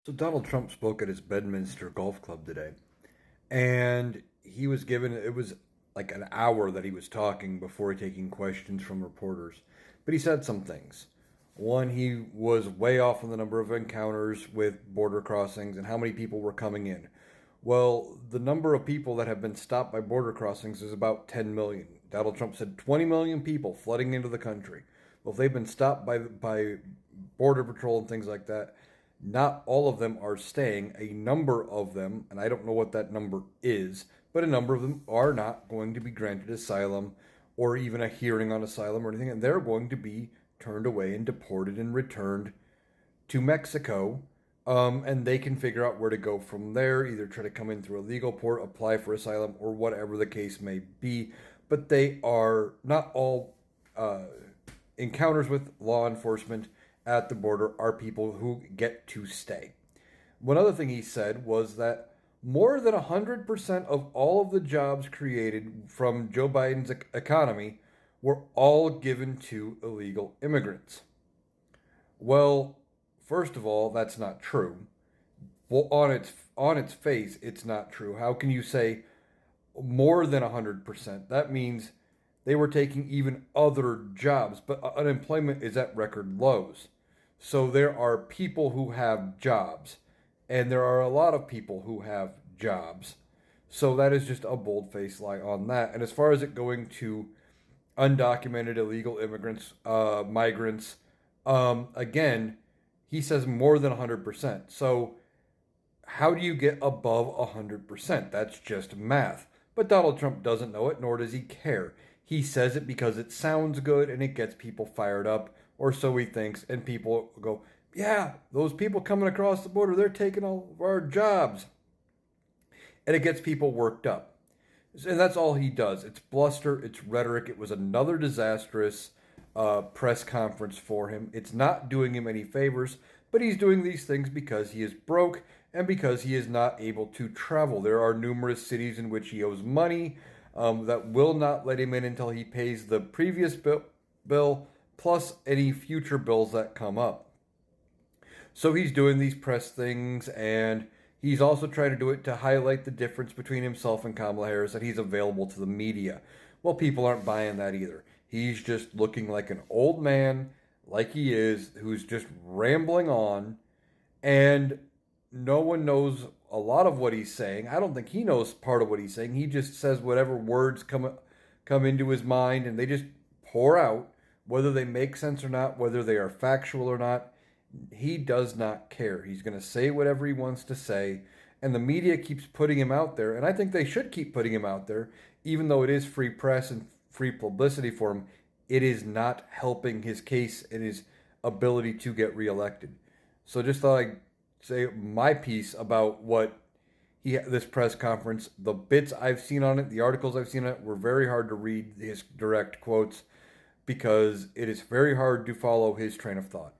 So Donald Trump spoke at his Bedminster golf club today, and he was given it was like an hour that he was talking before taking questions from reporters. But he said some things. One, he was way off on the number of encounters with border crossings and how many people were coming in. Well, the number of people that have been stopped by border crossings is about 10 million. Donald Trump said 20 million people flooding into the country. Well, if they've been stopped by border patrol and things like that, not all of them are staying. A number of them, and I don't know what that number is, but a number of them are not going to be granted asylum or even a hearing on asylum or anything, and they're going to be turned away and deported and returned to Mexico. And they can figure out where to go from there, either try to come in through a legal port, apply for asylum, or whatever the case may be. But they are not all encounters with law enforcement at the border are people who get to stay. One other thing he said was that more than 100% of all of the jobs created from Joe Biden's economy were all given to illegal immigrants. Well, first of all, that's not true. Well, on its face, it's not true. How can you say more than 100%? That means they were taking even other jobs, but unemployment is at record lows. So there are people who have jobs, and there are a lot of people who have jobs. So that is just a bold faced lie on that. And as far as it going to undocumented illegal immigrants, migrants, again, he says more than 100%. So how do you get above 100%? That's just math. But Donald Trump doesn't know it, nor does he care. He says it because it sounds good and it gets people fired up, or so he thinks, and people go, yeah, those people coming across the border, they're taking all of our jobs. And it gets people worked up. And that's all he does. It's bluster, it's rhetoric. It was another disastrous press conference for him. It's not doing him any favors, but he's doing these things because he is broke and because he is not able to travel. There are numerous cities in which he owes money that will not let him in until he pays the previous bill plus any future bills that come up. So he's doing these press things, and he's also trying to do it to highlight the difference between himself and Kamala Harris, that he's available to the media. Well, people aren't buying that either. He's just looking like an old man, like he is, who's just rambling on, and no one knows a lot of what he's saying. I don't think he knows part of what he's saying. He just says whatever words come into his mind, and they just pour out, whether they make sense or not, whether they are factual or not. He does not care. He's going to say whatever he wants to say, and the media keeps putting him out there, and I think they should keep putting him out there, even though it is free press and free publicity for him. It is not helping his case and his ability to get reelected. So just thought I'd say my piece about what this press conference, the bits I've seen on it, the articles I've seen on it, were very hard to read his direct quotes because it is very hard to follow his train of thought.